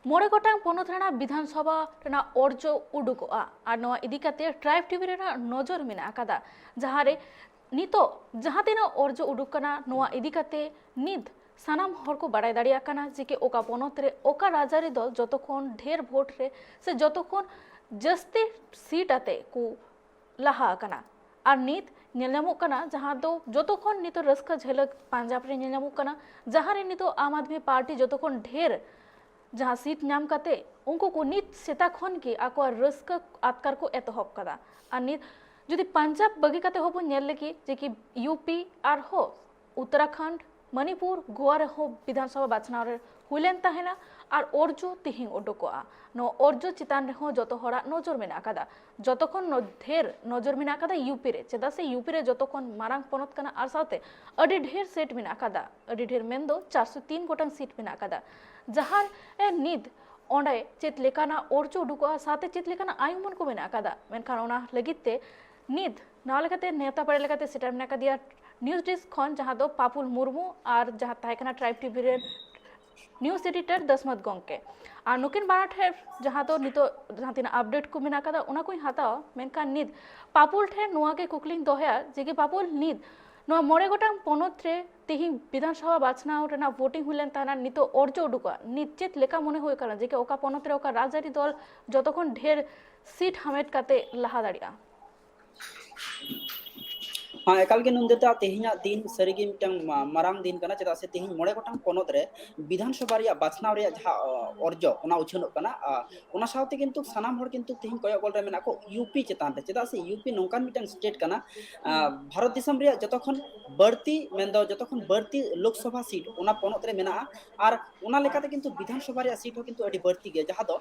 मोड़े गोटांग पोनोत रेना विधानसभा रेना अर्जो उडुकोआ और नवा इदिकाते ट्राइब टीवी रेना नजर मेना आकादा जहां रे नितो जहां तिना अर्जो उडुक कना नवा इदिकाते नित सानाम हर को बाड़ाय दाड़िया कना जे के ओका पोनोत रे ओका राजारी दल जतखन ढेर भोट रे से जतखन जस्ती सीट आते को लाहा कना और नित नेलनामोग कना जहां दो जतखन नितो रस्का झलक पंजाब रे नेलनामोग कना जहां रे नितो आम आदमी पार्टी जतखन ढेर जहां सीट नाम काते उनको को नित सेता खन की आको रस्का आतकार को एतहब कदा और नित जुदी पंजाब बगी काते होबो नेल लगी जे कि यूपी और हो उत्तराखंड मणिपुर गोवा रे हो विधानसभा बाछनाव रे हुलेन ताहेना और अर्जो तिहिं उडुकोआ नो अर्जो चितान रे हो जतो हरा नजर मेना कादा जतखन ढेर नजर मेना कादा यूपी रे चेदा से यूपी रे जतखन मारांग पोनत कना आर साथे अडी ढेर सेट मेना कादा अडी ढेर मेंदो 403 गोटांग सीट मेना कादा जहां निद ओंडे चेत लेकाना अर्जो उडुकोआ साथे चेत लेकाना आयुमन को मेना कादा मेनखान ओना लगिते निद ना लेकाते नेता पड़े लेकाते सेटर मेना कादिया न्यूज डेस्क खन जहां दो पापुल मुर्मू और जहां ताहेकना ट्राइब टीवी रे न्यूज एडिटर दसमत गंके और नुकिन बाराठ है जहां तो नितो जहां तीन अपडेट को मेना कदा उना कोई हाताओ मेनखान निद पापुल ठे नुआ के कुकलिंग दोहया जे कि पापुल निद नुआ मोड़े गोटांग पोनोत रे तिहिं विधानसभा बाछनाव रेना वोटिंग हुलेन ताना नितो अर्जो उडुका निश्चित लेका मने होय काना जे कि ओका पोनोत रे ओका राजनीति दल जतखन ढेर सीट हामेट काते लहा दाड़िया। हाँ एकाल के नंदेता तेहिना दिन सरीगे मिटंग मारांग दिन कना चेदा से तेहिन मोड़े गोटांग पोनोत रे विधानसभा रिया बाछनाव रिया जहा अर्जो ओना उछनोग कना ओना सावते किंतु सनाम होड़ किंतु तेहिन कयगोल रे मेना को यूपी चेतान रे चेदा से यूपी नोंकान मिटंग स्टेट कना भारत दिसम रिया जतखन बढ़ती मेंदो जतखन बढ़ती लोकसभा सीट ओना पोनोत रे मेना आर ओना लेकाते किंतु विधानसभा रिया सीट हो किंतु अडी बढ़ती गे जहा दो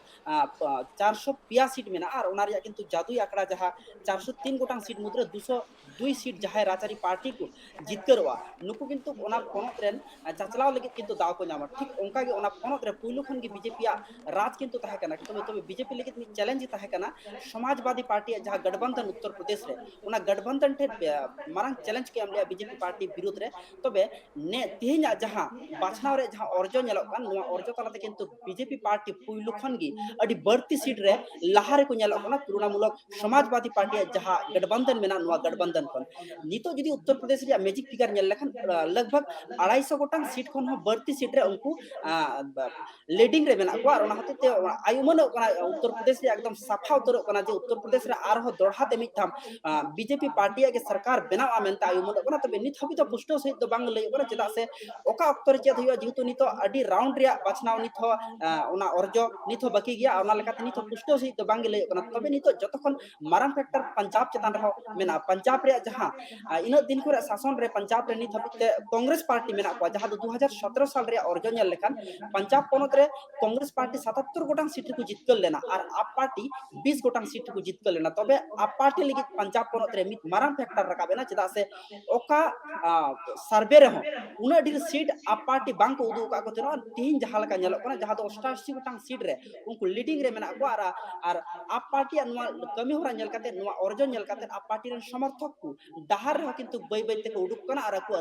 402 सीट मेना आर ओना रिया किंतु जादुई आंकड़ा जहा 403 गोटांग सीट मुद्रे 202 सीट जहां राजारी पार्टी को जितकरवा नुकु किंतु ओना पोनोत रेन चाचलाव लगे किंतु दाव को नामा ठीक ओंका गे ओना पोनोत रे पुइलु खन गे बीजेपी राज किंतु ताहे कना तबे बीजेपी लगे मी चैलेंज ताहे कना समाजवादी पार्टी जहां गठबंधन उत्तर प्रदेश रे ओना गठबंधन ठे मारंग चैलेंज के हमले बीजेपी पार्टी विरोध रे तबे ने तेहिना जहां बाछनाव रे जहां अर्जो नेलो कान नुआ अर्जो तलाते किंतु बीजेपी पार्टी पुइलु खन गे अडी बढ़ती सीट रे लाहारे को नेलो काना तुलनामूलक समाजवादी पार्टी जहां गठबंधन मेना नुआ गठबंधन खन नितो जदि उत्तर प्रदेश रे मैजिक फिगर नेल लेखन लगभग 250 गोटांग सीट खन हो बढ़ती सीट रे उनको लीडिंग रे मेना को और हते आयुमन उत्तर प्रदेश रे एकदम साफा उतर कना जे उत्तर प्रदेश रे आर हो दोढ़ा ते मिथाम बीजेपी पार्टी के सरकार बनावा मेनता आयुमन कना तबे नित हबि तो पुष्टो सहित दो बांग लय कना चेदा से ओका अक्तर चेत होय जेतु नितो अडी राउंड रे बाछनाव नित हो ओना अर्जो नित हो बाकी गया ओना लेकाते नित पुष्टो सहित दो बांग लय कना तबे नितो जतखन मारंग फैक्टर पंजाब चेतान रहो मेना पंजाब रे जहां इन दिन को शासन रे पंजाब रे नित हबिते कांग्रेस पार्टी मेना को जहां 2017 साल रे अर्जो नेल लेखान पंजाब पोनोत रे कांग्रेस पार्टी 77 गोटांग सीट को जितकल लेना और आप पार्टी 20 गोटांग सीट को जितकल लेना तबे आप पार्टी लगी पंजाब पोनोत रे मित मारंग फैक्टर रकाबेना चेदा से ओका सर्वे रे हो उना ढेर सीट आप पार्टी बांग को उदु का को तेनो तीन जहां लका नेलो कना जहां 88 गोटांग सीट रे उनको लीडिंग रे मेना को और आप पार्टी अनुवा कमी होरा नेल काते नुआ अर्जो नेल काते आप पार्टी रे समर्थक को डहार रहो किंतु बै बै ते को उडुक कना और को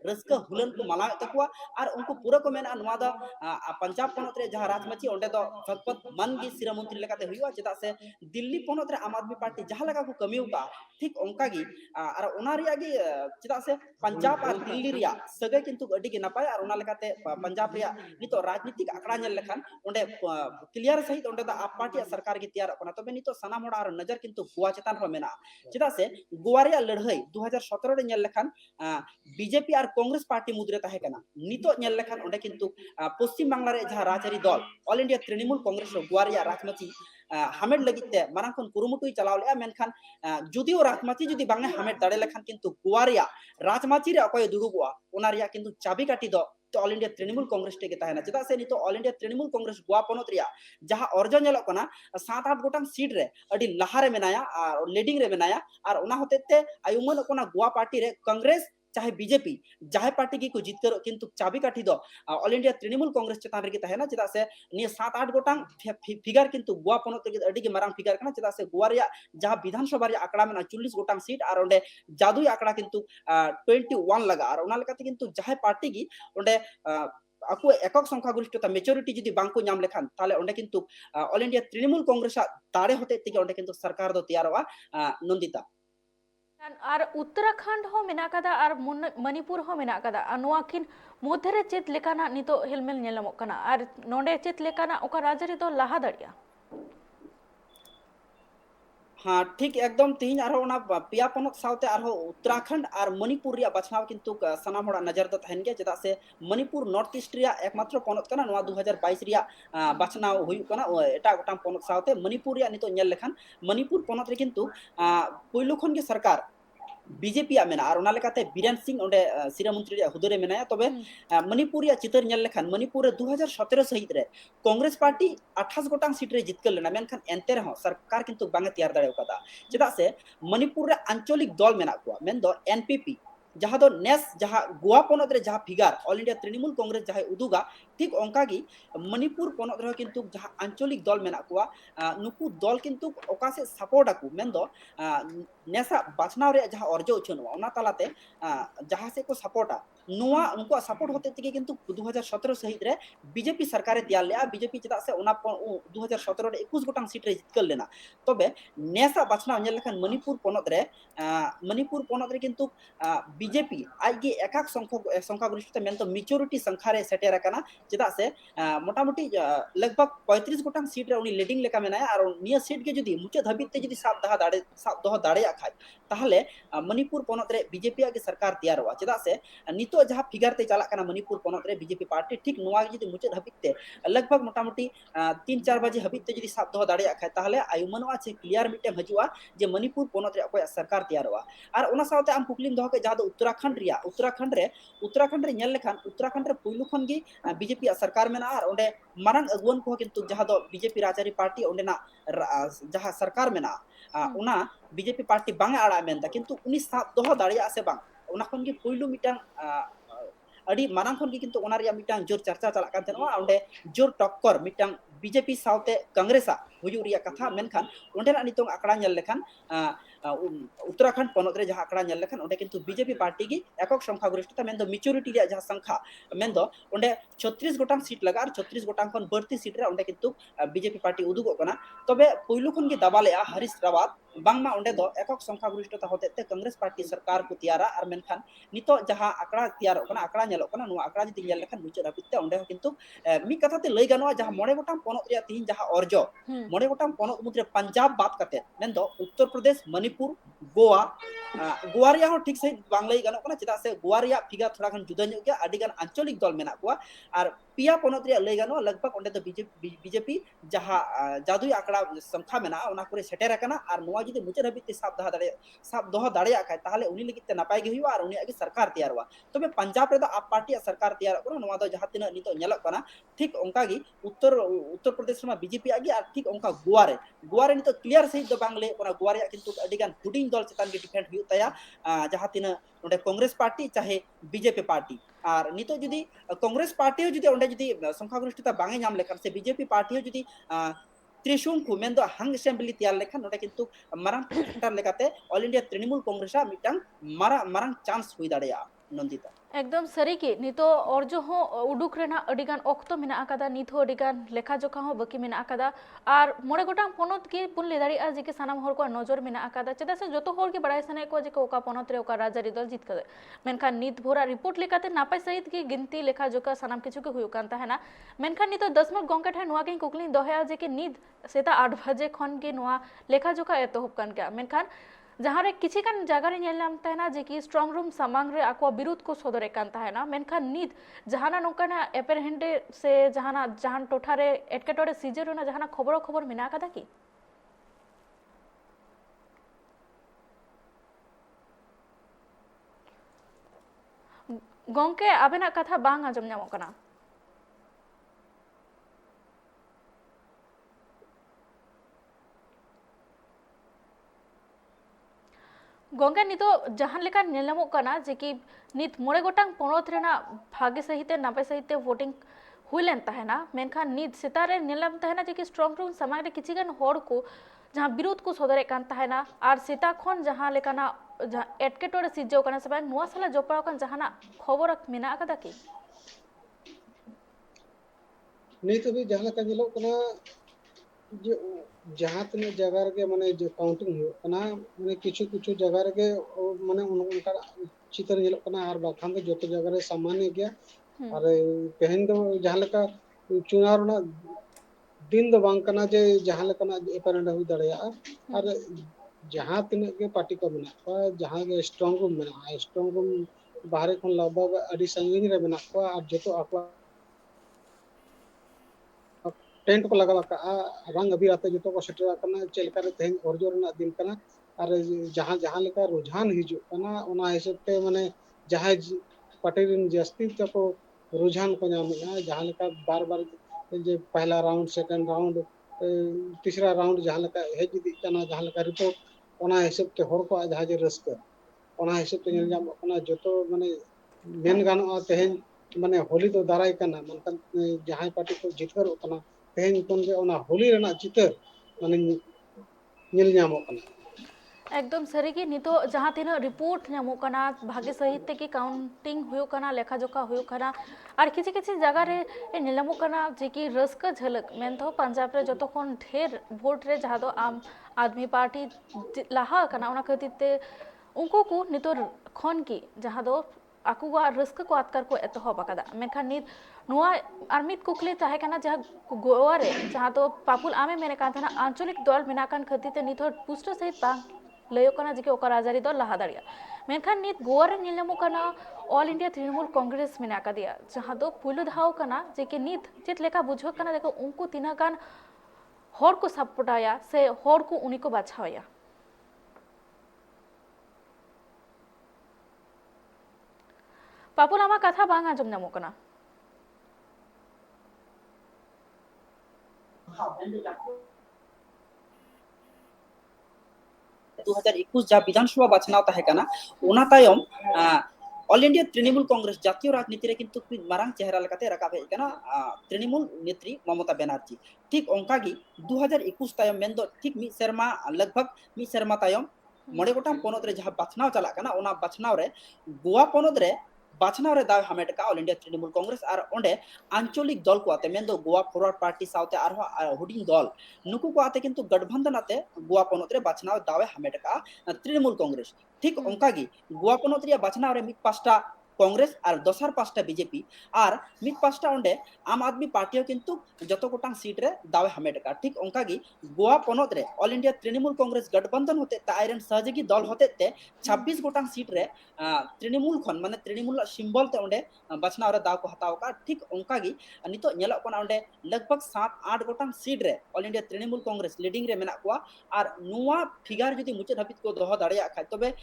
रस्का हुलन को माला तकवा और उनको पूरा को मेना नुआ द पंजाब पोनोत रे जहां राजमाची ओंडे दो फकपत मन गी सिरा मंत्री लेकाते हुआ चेदा से दिल्ली पोनोत रे आम आदमी पार्टी जहां लगा को कमी उका ठीक ओंका गी और ओना रिया गी चेदा से पंजाब और दिल्ली रिया सगे किंतु अडी गे नपाय और ओना लेकाते पंजाब रिया नितो राजनीतिक आंकड़ा नेल लेखान ओंडे क्लियर सहित ओंडे द आप पार्टी सरकार गे तैयार कना तबे नितो सनाम होड़ा और नजर किंतु गोवा चेतान हो मेना चेदा से गोवा रिया लड़ाई 2017 रे नेल लेखान बीजेपी और कांग्रेस पार्टी मुद्रे ताहे कना नितो नेल लेखान ओंडे किंतु पश्चिम बांग्ला रे जहां राजरी दल ऑल इंडिया तृणमूल कांग्रेस गोवा रिया राजमाची हामेट लगिते मारंग खन कुरुमुटुई चलाव ले मेनखान जुदिओ राजमाची जुदी बांगे हामेट दाड़े लेखान किंतु गोवा रिया राजमाची रे अकय दुड़ुबवा ओना रिया किंतु चाबी काटी दो तो ऑल इंडिया तृणमूल कांग्रेस टे के ताहेना चेदा से नितो ऑल इंडिया तृणमूल कांग्रेस गोवा पोनोत रिया जहां अर्जो नेलो कना 7-8 गोटांग सीट रे अडी लहारे मेनाया और लीडिंग रे मेनाया और ओना होतेते आयुमन कोना गोवा पार्टी रे कांग्रेस चाहे बीजेपी जहां पार्टी की को जीत कर किंतु चाबी काठी दो ऑल इंडिया तृणमूल कांग्रेस चेतान रे ताहेना चेदा से नि 7-8 गोटांग फिगर किंतु गोवा पोनोत रे अडी के मारांग फिगर कना चेदा से गोवा रिया जहां विधानसभा रे आंकड़ा में 40 गोटांग सीट और ओंडे जादुई आंकड़ा किंतु 21 लगा और ओना लेकाते किंतु जहां पार्टी की ओंडे ako ekok সংখ্যা গরিষ্ঠতা মেজরিটি যদি বাংকো ñam লেখান তাহলে ওন্ডে কিন্তু অল ইন্ডিয়া তৃণমূল কংগ্রেস দাড়ে হতে থেকে ওন্ডে কিন্তু সরকার দো তৈয়ারवा নন্দিতা আর উত্তরাখণ্ড হো মেনা কাদা আর মণিপুর হো মেনা কাদা আর নোয়া কিন মধ্যে চেত লেকানা নিতো হেলমেল ñelamok kana আর নন্ডে চেত লেকানা ওকা রাজারি তো লাহা দাঁড়িয়া हाँ ठीक एकदम तीन पिया पनत साउते उत्तराखंड और मणिपुर रिया बाछनाव किंतु सनाम होड़ा नजर दो तहन गया चेदा से मणिपुर नॉर्थ ईस्ट रिया एकमात्र पनत कना नवा 2022 रिया बाछनाव हुयु कना एटा गोटाम पनत साउते मणिपुर रिया नितो ñel लेखान मणिपुर पनत रे किंतु पुइलु खन के सरकार बीजेपी मेना और बीरेन सिंह सिरा मंत्री हुदरे मेना तबे मणिपुर चितर ñel लेखान मणिपुर 2017 सहित रे कांग्रेस पार्टी 28 गोटांग सीट रे जितकर लेना मेनखान एंते रहो सरकार किंतु बांगे तैयार दाड़े कदा चेदा से मणिपुर रे आंचलिक दल मेना को मेन दो एनपीपी जहाँ दो नेस जहाँ गोवा पनत रे जहाँ figure all India Trinamool Congress जहाँ उदुगा ठीक ओंकागी मणिपुर पनत रे किंतु जहाँ आंचलिक दल मेना को नुकु दल किंतु ओका से सपोर्ट आकु मेन दो नेसा बाछनाव रे जहाँ अर्जो उछनवा ओना तालाते जहाँ से को सपोर्टा नुआ उनको सपोर्ट होते तके किंतु 2017 सहित रे बीजेपी सरकार तैयार ले बीजेपी चेदा से ओना 2017 रे 21 गोटांग सीट रे जितकर लेना तबे नेसा बाछनाव ñel लेखान मणिपुर पनत रे किंतु बीजेपी आगे एकाक संख्या गरिष्ठता मेन तो मेच्योरिटी संख्या रे सेटेर कना चेदा से मोटामुटी लगभग 35 गोटांग सीट रे उनी लीडिंग लेका मेनाया और निया सीट के जदी मुचे धबिते जदी साब दह दाड़े खाय ताहले मणिपुर पनत रे बीजेपी आगे सरकार तैयारवा चेदा से नितो जहाँ फिगार ते चला कना मणिपुर पनत रे बीजेपी पार्टी ठीक नोआ जदी मुचे धबिते लगभग मोटामुटी 3-4 बजे हबिते जदी साब दह दाड़े खाय ताहले आयुमनवा से क्लियर मिटे हजुआ जे मणिपुर पनत रे अकोय सरकार तैयारवा और ओना साउते आम कुकलिम दह के जहाँ उत्तराखंड रे ñel लेखान उत्तराखंड रे पुइलु खन गी बीजेपी सरकार मेना और ओंडे मारंग अगुवन को किंतु जहाँ दो बीजेपी राजारी पार्टी ओंडेना जहाँ सरकार मेना उना बीजेपी पार्टी बांगे आड़ा मेनदा किंतु उनी साब दह दाड़िया से बांग उना खन गी पुइलु मिटांग अड़ी मारंग खन गी किंतु ओना रिया मिटांग जोर चर्चा चला कान तनवा ओंडे जोर टक्कर मिटांग बीजेपी साउते कांग्रेसा हुयु रिया कथा मेनखान ओंडेना नितोंग आकड़ा ñel लेखान उत्तराखंड पनत रे जहाँ आकड़ा ñel लेखान ओंडे किंतु बीजेपी पार्टी की एकक संख्या गरिष्ठता मेन दो मेच्योरिटी रे जहाँ संख्या मेन दो ओंडे 36 गोटांग सीट लगा और 36 गोटांग खन बढ़ती सीट रे ओंडे किंतु बीजेपी पार्टी उदुगो कना तबे पुइलु खन के दबालेआ हरीश रावत बांगमा ओंडे दो एकक संख्या गरिष्ठता होते कांग्रेस पार्टी सरकार को तैयारा और मेनखान नितो जहाँ आकड़ा तैयार कना आकड़ा ñelok कना नुआ आकड़ा जदी ñel लेखान मुचे हाबिते ओंडे किंतु मी कथा ते लई गानोआ जहाँ मोड़े गोटांग पनत रे तीन जहाँ अर्जो मोड़े गोटांग पनत मुद्रे पंजाब बात करते मेन दो उत्तर प्रदेश मणिपुर गोवा गोवा रिया हो ठीक सही बांग लई गानो कना चेदा से गोवा रिया फिगा थोड़ा गन जुदा ᱧᱚᱜ गया आडी गन आंचलिक दल मेना को और पिया पनत रिया लई गानो लगभग ओंडे तो बीजेपी जहाँ जादुई आकड़ा संख्या मेना ओना करे सेटेर कना और नोआ जदी मुचे हबिते साब दह दाड़े खाय ताहले उनी लगित ते नापाय गे हुआ और उनी आगे सरकार तैयारवा तबे पंजाब रे दो आप पार्टी सरकार तैयार करा नोआ दो जहाँ तिना नितो ñelok कना ठीक ओंका गी उत्तर प्रदेश में बीजेपी आगे और ठीक ओंका गोवा रे नितो क्लियर सही दो बांग ले ओना गोवा रे किंतु अडी गान हुडिंग दल चेतान गे डिफेंड हुयु ताया जहाँ तिना ओंडे कांग्रेस पार्टी चाहे बीजेपी पार्टी और नितो जदी कांग्रेस पार्टी जदी ओंडे जदी संख्या गरिष्ठता बांगे ñam लेखान से बीजेपी पार्टी जदी त्रिशूल को मेन दो हंग असेंबली तैयार लेखान नोडे किंतु मारंग सेंटर लेकाते ऑल इंडिया तृणमूल कांग्रेस मिटांग मारंग चांस हुई दाड़ेया नंदिता एकदम सरी की नितो अर्जो हो उडुक रेना अडिगान ऑक्तो मेना आकादा निथो अडिगान लेखा जोखा हो बकी मेना आकादा और मोड़े गोटांग पनत के बुन ले दाड़ी आज के सानाम हर को नजर मेना आकादा चेदा से जतो हर के बड़ाई सने को जे को ओका पनत रे ओका राजारी दल जीत कदे मेनखान नित भोरा रिपोर्ट लेकाते नापाय सहित की गिनती लेखा जोखा सानाम किछु के हुयु कान ताहेना मेनखान नितो 10 मिनट गंका ठा नुआ के कुकली दोहया जे के नित सेता 8 बजे खन के नुआ लेखा जोखा एतोहब कान के मेनखान जहाँ रे किसी कान जगह रे ñel नाम ताहेना जे कि स्ट्रॉन्ग रूम सामांग रे आको विरोध को सदरे कान ताहेना मेनखान नित जहाना नोकाना एपेरहेंडे से जहान टोठा रे एटकेटोरे सीजर ना जहाना खबर मेना कादा की गंके आबेना कथा बांग आजम ñamok kana गंगा नितो जहां लेका नेलामो कना जे कि नित मोड़े गोटांग पनत रेना भागे सहिते नापे सहिते वोटिंग हुइलेन ताहेना मेनखान नित सेतारे नेलाम ताहेना जे कि स्ट्रॉन्ग रूम समाज रे किछि गान होड़ को जहां विरोध को सदरे कान ताहेना और सेता खन जहां लेकाना एटकेटोरे सिजो कना सबा नुवा साला जोपड़ा कन जहाना खबर मेना कदा की ᱱᱤᱛ ᱦᱟᱹᱵᱤᱡ ᱡᱟᱦᱟᱸ ᱞᱮᱠᱟ ᱧᱮᱞᱚᱜ ᱠᱟᱱᱟ ᱡᱮ ᱡᱟᱦᱟᱸ ᱛᱤᱱᱟᱹᱜ ᱡᱟᱭᱜᱟ ᱨᱮᱜᱮ ᱢᱟᱱᱮ ᱡᱮ ᱠᱟउন্ᱴᱤᱝ ᱦᱩᱭᱩᱜ ᱠᱟᱱᱟ ᱢᱟᱱᱮ ᱠᱤᱪᱷᱩ ᱡᱟᱭᱜᱟ ᱨᱮᱜᱮ ᱢᱟᱱᱮ ᱚᱱᱠᱟᱱᱟᱜ ᱪᱤᱛᱟᱹᱨ ᱧᱮᱞᱚᱜ ᱠᱟᱱᱟ ᱟᱨ ᱵᱟᱠᱷᱟᱱ ᱫᱚ ᱡᱚᱛᱚ ᱡᱟᱭᱜᱟ ᱨᱮ ᱥᱟᱢᱟᱱᱱᱚ ᱜᱮᱭᱟ ᱟᱨ ᱛᱮᱦᱮᱧ ᱫᱚ ᱡᱟᱦᱟᱸ ᱞᱮᱠᱟ ᱪᱩᱱᱟᱣ ᱨᱮᱱᱟᱜ दिन दो बांग कना जे जहां लेकना एपारेंट हुई दाड़ेया और जहां तिनक के पार्टी को मेना को जहां के स्ट्रांग रूम मेना स्ट्रांग रूम बाहर खन लगभग अड़ी संगीन रे मेना को और जतो आपा टेंट को लगा का रंग अभी आते जतो को सेटर कना चेलका रे तेहन orjo रना दिन कना और जहां जहां लेका रुझान हिजु कना ओना हिसाब ते माने जहां पार्टी रिन जस्ती तको रुझान को नामेगा जहां लेका बार बार जे पहला राउंड सेकंड राउंड तीसरा राउंड जहां लेका हेज इदी कना जहां लेका रिपोर्ट ओना हिसाब ते हर को जहां जे रस्का ओना हिसाब ते नेल जाम ओना जतो माने मेन गानो तेहन माने होली तो दाराय कना मनकन जहां पार्टी को जितकर कना तेहन कोन जे ओना होली रना चितर माने नेल जामो कना एकदम सारी नितो जहाँ तीन रिपोर्ट नामोकना भागे सहित ते की काउंटिंग हुयोकना लेखा जोखा हुयोकना और किसी किसी जगह रे नीलमोकना जे की रस्क झलक मेन तो पंजाब रे जतो खन ढेर वोट रे जहाँ दो आम आदमी पार्टी लाहा कना ओना खातिर ते उनको को नितो खन की जहाँ दो आकुआ रस्क को आतकार को एतहब अकादा मेनखान नित नुआ आर मित कुकली ताहे कना जहाँ गोवा रे जहाँ तो पापुल आमे मेने कान थाना आंचलिक दल मेनाकान खातिर ते नित पुष्ट सहित बांग लयो कना जे ओकर आजारी दल लाहा दाड़िया मेनखान नित गोवा रे नीलमो कना ऑल इंडिया तृणमूल कांग्रेस मेना का दिया जहाँ दो पुलु धाव कना जे के नित चेत लेका बुझो कना देखो उनको तिना गान हर को सपोर्टाया से हर को उनी को बाछाया पापुल आमा कथा बांग आजम नामो कना 2021 जा विधानसभा बाछनाव ताहे कना ओना तायम ऑल इंडिया तृणमूल कांग्रेस जातीय राजनीति रे किंतु मारंग चेहरा लेकाते राकाब हे कना तृणमूल नेत्री ममता बनर्जी ठीक ओंका गी 2021 तायम मेंदो ठीक मी शर्मा लगभग मी शर्मा तायम मोड़े गोटाम पोनोत रे जहां बाछनाव चला कना ओना बाछनाव रे गोवा पोनोत रे बाछनाव रे दाव हमेट का ऑल इंडिया तृणमूल कांग्रेस और ओंडे आंचलिक दल को आते मेंदो गोवा फॉरवर्ड पार्टी साउते आरो हुडिंग दल नुकु को आते किंतु गठबंधन आते गोवा पोनोत रे बाछनाव दावे हमेट का तृणमूल कांग्रेस ठीक ओंका गी गोवा पोनोत रे बाछनाव रे मिक पास्टा कांग्रेस और दोसर पास्टा बीजेपी और मिक पास्टा ओंडे आम आदमी पार्टी किंतु जतो गोटांग सीट रे दावे हमेट का ठीक ओंका गी गोवा पोनोत रे ऑल इंडिया तृणमूल कांग्रेस गठबंधन होते तायरन सहयोगी दल होते ते 26 गोटांग सीट रे तृणमूल खन माने तृणमूल सिंबल ते ओंडे बाछनाव रे दाव को हताव का ठीक ओंका गी नितो नेलो कोना ओंडे लगभग 7-8 गोटांग सीट रे all India Trinamool Congress leading रे मेना कोआ और नुवा फिगर जदि मुचाद हाबित को दोहो दाड़िया खाय तबे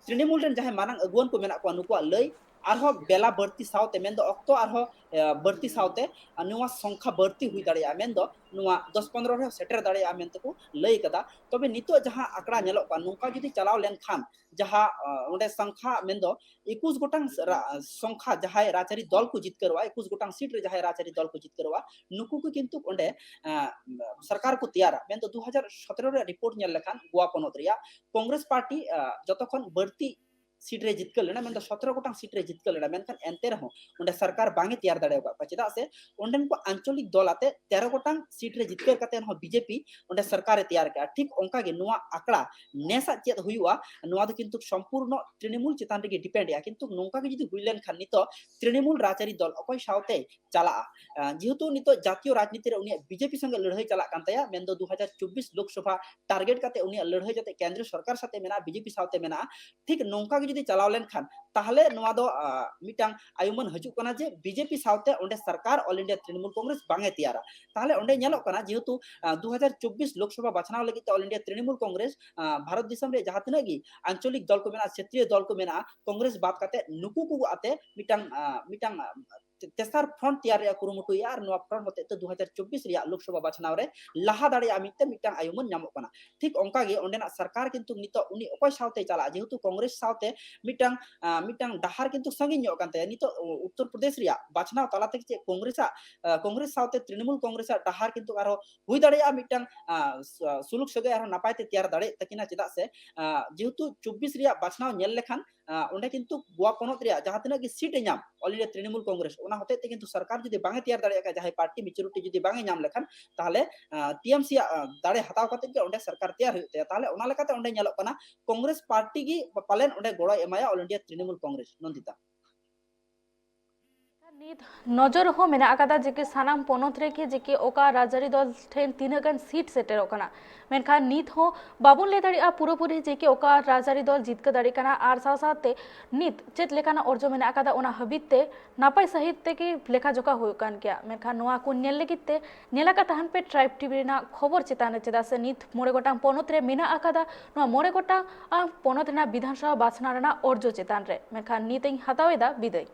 तृणमूल रेन जहां मानंग अगुवन को मेना को नुकुआ लई आरहो बेला बढ़ती सावते मेंदो अक्तो आरहो बढ़ती सावते नुवा संख्या बढ़ती हुई दाड़िया मेंदो नुवा 10-15 रे सेटर दाड़िया मेंते को लई कदा तबे नितो जहां आंकड़ा नेलो का नुका जदि चलाव लेन खान जहां ओंडे संख्या मेंदो 21 गोटांग संख्या जहां राजचारी दल को जीत करवा 21 गोटांग सीट रे जहां राजचारी दल को जीत करवा नुकु को किंतु ओंडे सरकार को तैयार मेंदो 2017 रे रिपोर्ट नेल लेखान गोवा पोनोत रिया कांग्रेस पार्टी जतखन बढ़ती सीट रे जितकर लेना मेन 17 गोटांग सीट रे जितकर लेना मेनखान एंते रहो ओंडे सरकार बांगे तैयार दाड़ेगा चेदा से ओंडेन को आंचलिक दल आते 13 गोटांग सीट रे जितकर कते हो बीजेपी ओंडे सरकार तैयार का ठीक ओंका गे नुवा आंकड़ा नेसा चेद हुआ नुवा दो किंतु संपूर्ण तृणमूल चितान रे डिपेंड या किंतु नोंका गे जदि हुइलेन खान नितो तृणमूल राजचारी दल अकोय सावते चला जेहेतु नितो जातीय राजनीति रे उनी बीजेपी संगे लड़ाई चला कान तया मेन 2024 लोकसभा टारगेट काते उनी लड़ाई जते केंद्र सरकार साथे मेना बीजेपी साथे मेना ठीक नोंका जदि चलाव लेन खान ताहले नुवा दो मिटांग आयुमन हजू कना जे बीजेपी साथे ओंडे सरकार ऑल इंडिया तृणमूल कांग्रेस बांगे तैयारा ताहले ओंडे नेलो कना जेहेतु 2024 लोकसभा बाछनाव लगी ऑल इंडिया तृणमूल कांग्रेस भारत दिसम रे जहां तिना गी आंचलिक दल को मेना क्षेत्रीय दल को मेना कांग्रेस बात काते नुकु को आते मिटांग तेसार फ्रंट तैयार रे कुरुमुटु या और नुवा फ्रंट होते तो 2024 रिया लोकसभा बाछनाव रे लाहा दाड़िया मिते मिटांग आयुमन नामो कना ठीक ओंका गे ओंडेना सरकार किंतु नितो उनी ओकोय सावते चला जेहेतु कांग्रेस सावते मिटांग डाहार किंतु संगिन ᱧᱚᱜ ᱠᱟᱱ ᱛᱟᱭᱟ ᱱᱤᱛᱚᱜ ᱩᱛᱛᱚᱨ ᱯᱨᱚᱫᱮᱥ ᱨᱮᱭᱟᱜ ᱵᱟᱪᱷᱱᱟᱣ ᱛᱟᱞᱟ ᱛᱮ ᱪᱮᱫ ᱠᱚᱝᱜᱨᱮᱥ ᱥᱟᱶᱛᱮ ᱛᱨᱤᱱᱢᱩᱞ ᱠᱚᱝᱜᱨᱮᱥ ᱰᱟᱦᱟᱨ ᱠᱤᱱᱛᱩ ᱟᱨᱦᱚᱸ ᱦᱩᱭ ᱫᱟᱲᱮᱭᱟᱜᱼᱟ ᱢᱤᱫᱴᱟᱝ ᱥᱩᱞᱩᱠ ᱥᱟᱹᱜᱟᱹᱭ ᱟᱨᱦᱚᱸ ᱱᱟᱯᱟᱭ ᱛᱮ ᱛᱮᱭᱟᱨ ᱫᱟᱲᱮᱭᱟᱜ ᱛᱟᱹᱠᱤᱱᱟ ᱪᱮᱫᱟᱜ ᱥᱮ ᱡᱮহেᱛु 24 ᱨᱮᱭᱟᱜ ᱵᱟᱪᱷᱱᱟᱣ ᱧᱮᱞ ᱞᱮᱠᱷᱟᱱ onde kintu goa ponot ria jaha tina gi seat e nyam all india trinamool congress ona hote te kintu sarkar jodi bange tiyar dare ka jahay party maturity jodi bange nyam lekhan tahle tmc dare hataw kate ge onde sarkar tiyar hoyte tahle ona lekate onde nyalok kana congress party gi palen onde goড় emaya all india trinamool congress nondita ᱱᱤᱛ ᱱᱚᱡᱚᱨ ᱦᱚᱸ ᱢᱮᱱᱟᱜ ᱟᱠᱟᱫᱟ ᱡᱮ ᱥᱟᱱᱟᱢ ᱯᱚᱱᱚᱛ ᱨᱮᱜᱮ ᱡᱮ ᱚᱠᱟ ᱨᱟᱡᱽᱟᱹᱨᱤ ᱫᱚᱞ ᱴᱷᱮᱱ ᱛᱤᱱᱟᱹᱜ ᱜᱟᱱ ᱥᱤᱴ ᱥᱮᱴᱮᱨᱚᱜ ᱠᱟᱱᱟ ᱢᱮᱱᱠᱷᱟᱱ ᱱᱤᱛ ᱦᱚᱸ ᱵᱟᱵᱚᱱ ᱞᱟᱹᱭ ᱫᱟᱲᱮᱭᱟᱜᱼᱟ ᱯᱩᱨᱟᱹᱯᱩᱨᱤ ᱡᱮ ᱚᱠᱟ ᱨᱟᱡᱽᱟᱹᱨᱤ ᱫᱚᱞ ᱡᱤᱛᱠᱟᱹᱨ ᱫᱟᱲᱮᱭᱟᱜ ᱠᱟᱱᱟ ᱟᱨ ᱥᱟᱶ ᱥᱟᱶᱛᱮ ᱱᱤᱛ ᱪᱮᱫ ᱞᱮᱠᱟᱱᱟᱜ ᱚᱨᱡᱚ ᱢᱮᱱᱟᱜ ᱟᱠᱟᱫᱟ ᱚᱱᱟ ᱦᱟᱹᱵᱤᱡ ᱛᱮ ᱱᱟᱯᱟᱭ ᱥᱟᱹᱦᱤᱡ ᱛᱮᱜᱮ ᱞᱮᱠᱷᱟ ᱡᱚᱠᱷᱟ ᱦᱩᱭᱩᱜ ᱠᱟᱱ ᱜᱮᱭᱟ ᱢᱮᱱᱠᱷᱟन ᱱᱚᱣᱟ ᱠᱚ ᱧᱮᱞ ᱞᱟᱹᱜᱤᱫ ᱛᱮ ᱧᱮᱞ ᱟᱠᱟᱫ ᱛᱟᱦᱮᱱ ᱯᱮ ᱴᱨᱟᱭᱤᱵ ᱴᱤᱵᱷᱤ ᱨᱮᱱᱟᱜ ᱠᱷᱚᱵᱚᱨ ᱪᱮᱛᱟᱱ ᱨᱮ ᱪᱮᱫᱟᱜ ᱥᱮ ᱱᱤᱛ 9 ᱜᱚᱴᱟᱝ ᱯᱚᱱᱚᱛ ᱨᱮ ᱢᱮᱱᱟᱜ ᱟᱠᱟᱫᱟ ᱱᱚᱣᱟ 9 ᱜᱚᱴᱟᱝ ᱯᱚᱱᱚᱛ ᱨᱮᱱᱟᱜ ᱵᱤᱫᱷᱟᱱ ᱥᱚᱵᱷᱟ ᱵᱟᱪᱷᱱᱟᱣ ᱨᱮᱱᱟᱜ ᱚᱨᱡᱚ ᱪᱮᱛᱟᱱ ᱨᱮ ᱢᱮᱱᱠᱷᱟन ᱱᱤᱛ ᱤᱧ ᱦᱟᱛᱟᱣ ᱮᱫᱟ ᱵᱤᱫᱟᱹᱭ।